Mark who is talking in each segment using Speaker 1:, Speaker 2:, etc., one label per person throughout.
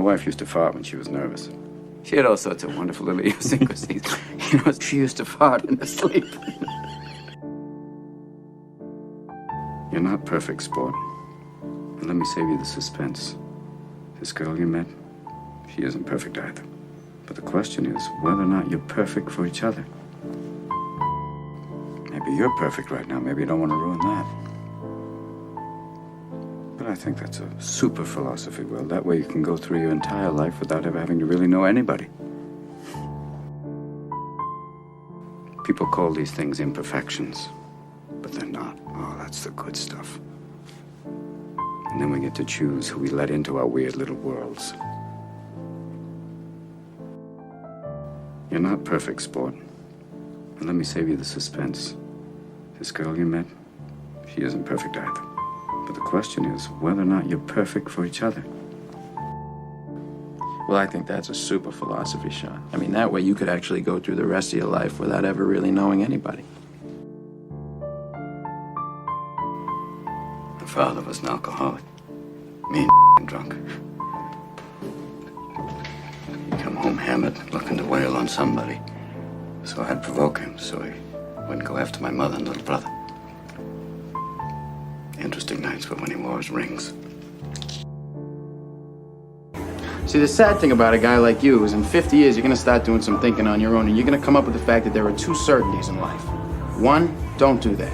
Speaker 1: wife used to fart when she was nervous. She had all sorts of wonderful idiosyncrasies. You know, she used to fart in her sleep. You're not perfect, sport. And let me save you the suspense. This girl you met, she isn't perfect either. But the question is whether or not you're perfect for each other. Maybe you're perfect right now. Maybe you don't want to ruin that. But I think that's a super philosophy, Will. That way you can go through your entire life without ever having to really know anybody. People call these things imperfections, but they're not. Oh, that's the good stuff. And then we get to choose who we let into our weird little worlds. You're not perfect, sport. And let me save you the suspense. This girl you met, she isn't perfect either. But the question is whether or not you're perfect for each other.
Speaker 2: Well, I think that's a super philosophy, Sean. I mean, that way you could actually go through the rest of your life without ever really knowing anybody.
Speaker 1: My father was an alcoholic. Me and drunk. He'd come home hammered, looking to wail on somebody. So I'd provoke him so he wouldn't go after my mother and little brother. Interesting nights were when he wore his rings.
Speaker 2: See, the sad thing about a guy like you is in 50 years, you're gonna start doing some thinking on your own, and you're gonna come up with the fact that there are two certainties in life. One, don't do that.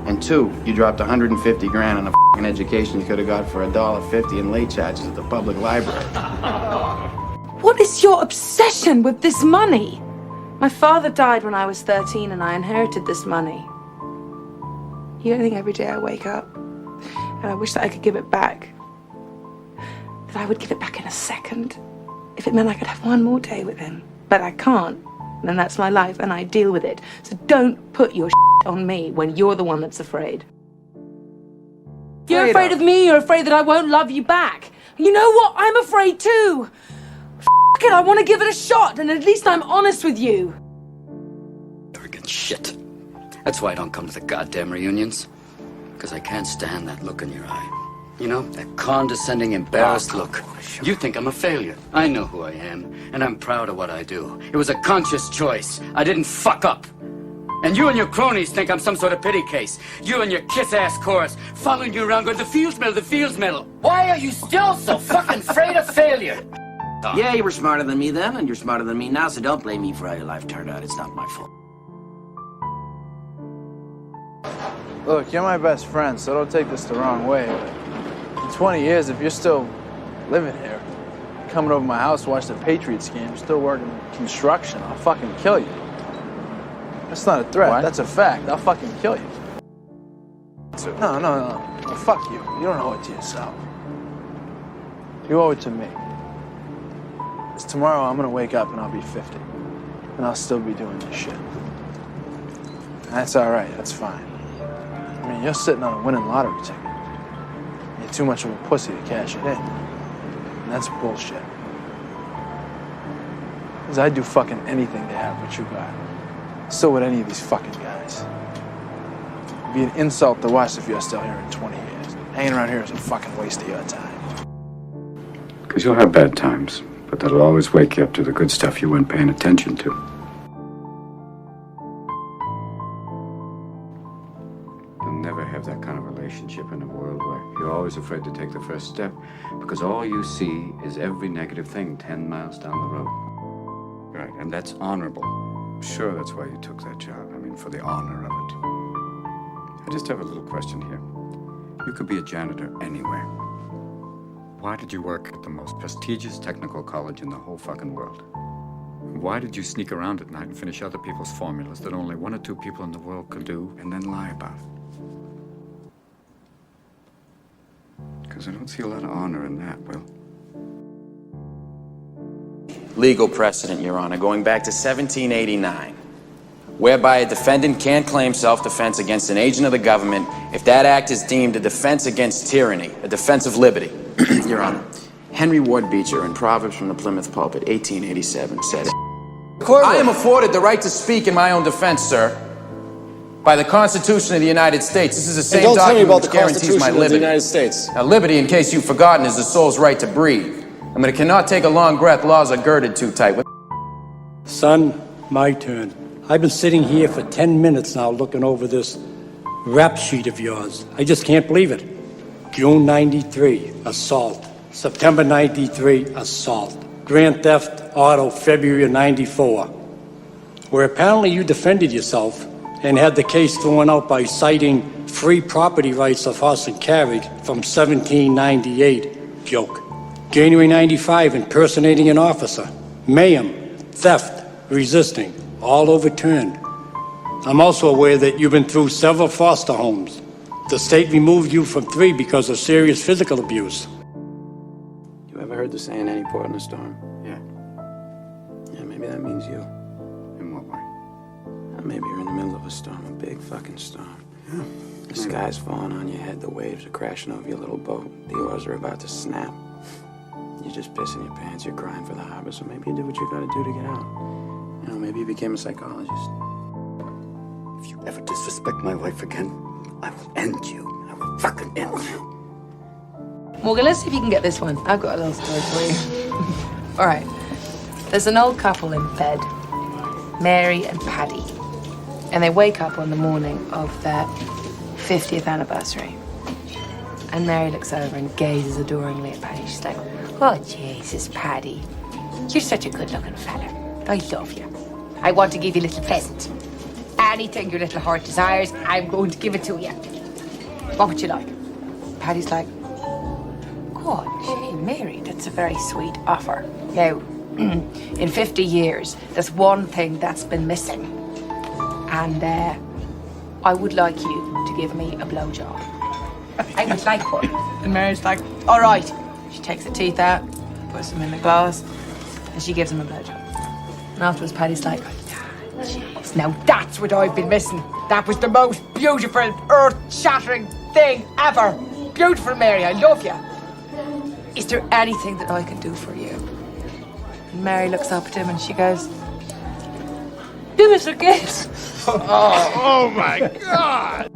Speaker 2: And two, you dropped 150 grand on a f***ing education you could have got for $1.50 in late charges at the public library.
Speaker 3: What is your obsession with this money? My father died when I was 13 and I inherited this money. You don't think every day I wake up and I wish that I could give it back? That I would give it back in a second if it meant I could have one more day with him. But I can't, and that's my life and I deal with it. So don't put your shit on me when you're the one that's afraid. You're afraid of me, you're afraid that I won't love you back. You know what? I'm afraid too. F it, I want to give it a shot and at least I'm honest with you.
Speaker 1: Arrogant shit. That's why I don't come to the goddamn reunions. Because I can't stand that look in your eye. You know, that condescending, embarrassed look. You think I'm a failure. I know who I am, and I'm proud of what I do. It was a conscious choice. I didn't fuck up. And you and your cronies think I'm some sort of pity case. You and your kiss-ass chorus, following you around going, the Fields Medal, the Fields Medal. Why are you still so fucking afraid of failure?
Speaker 4: Yeah, you were smarter than me then, and you're smarter than me now, so don't blame me for how your life turned out. It's not my fault.
Speaker 5: Look, you're my best friend, so don't take this the wrong way. But in 20 years, if you're still living here, coming over my house to watch the Patriots game, still working construction, I'll fucking kill you. That's not a threat, that's a fact. I'll fucking kill you. No. Well, fuck you. You don't owe it to yourself. You owe it to me. Because tomorrow I'm gonna wake up and I'll be 50. And I'll still be doing this shit. That's all right, that's fine. I mean, you're sitting on a winning lottery ticket. You're too much of a pussy to cash it in. And that's bullshit. Because I'd do fucking anything to have what you got. So would any of these fucking guys. It'd be an insult to us if you're still here in 20 years. Hanging around here is a fucking waste of your time.
Speaker 1: Because you'll have bad times, but that'll always wake you up to the good stuff you weren't paying attention to. You'll never have that kind of relationship in a world where you're always afraid to take the first step because all you see is every negative thing 10 miles down the road. Right, and that's honorable. Sure, that's why you took that job. I mean, for the honor of it. I just have a little question here. You could be a janitor anywhere. Why did you work at the most prestigious technical college in the whole fucking world? Why did you sneak around at night and finish other people's formulas that only 1 or 2 people in the world could do and then lie about? Because I don't see a lot of honor in that, Will.
Speaker 4: Legal precedent, Your Honor, going back to 1789, whereby a defendant can't claim self-defense against an agent of the government if that act is deemed a defense against tyranny, a defense of liberty. Your Honor, Henry Ward Beecher in Proverbs from the Plymouth Pulpit, 1887, said, I am afforded the right to speak in my own defense, sir, by the Constitution of the United States. This is the same document which guarantees my liberty.
Speaker 6: United States.
Speaker 4: Now, liberty, in case you've forgotten, is the soul's right to breathe. I mean, it cannot take a long breath. Laws are girded too tight.
Speaker 6: Son, my turn. I've been sitting here for 10 minutes now looking over this rap sheet of yours. I just can't believe it. June 93, assault. September 93, assault. Grand theft auto, February of 94. Where apparently you defended yourself and had the case thrown out by citing free property rights of horse and carriage from 1798. Joke. January 95, impersonating an officer. Mayhem, theft, resisting, all overturned. I'm also aware that you've been through several foster homes. The state removed you from 3 because of serious physical abuse.
Speaker 2: You ever heard the saying, any port in a storm?
Speaker 1: Yeah.
Speaker 2: Yeah, maybe that means you.
Speaker 1: In what way?
Speaker 2: Maybe you're in the middle of a storm, a big fucking storm.
Speaker 1: Yeah.
Speaker 2: The sky's falling on your head, the waves are crashing over your little boat, the oars are about to snap. You're just pissing your pants, you're crying for the harbor, so maybe you did what you gotta do to get out. You know, maybe you became a psychologist.
Speaker 1: If you ever disrespect my wife again, I will end you. I will fucking end you.
Speaker 3: Morgan, let's see if you can get this one. I've got a little story for you. All right. There's an old couple in bed, Mary and Paddy. And they wake up on the morning of their 50th anniversary. And Mary looks over and gazes adoringly at Paddy. She's like, oh, Jesus, Paddy. You're such a good-looking fella. I love you. I want to give you a little present. Anything your little heart desires, I'm going to give it to you. What would you like? Paddy's like, God, gee, Mary, that's a very sweet offer. Now, in 50 years, there's one thing that's been missing. And I would like you to give me a blowjob. I would like one. And Mary's like, all right. She takes her teeth out, puts them in the glass, and she gives him a blowjob. And afterwards, Paddy's like, jeez, now that's what I've been missing. That was the most beautiful, earth-shattering thing ever. Beautiful, Mary, I love you. Is there anything that I can do for you? And Mary looks up at him and she goes, give us a kiss.
Speaker 7: Oh my God!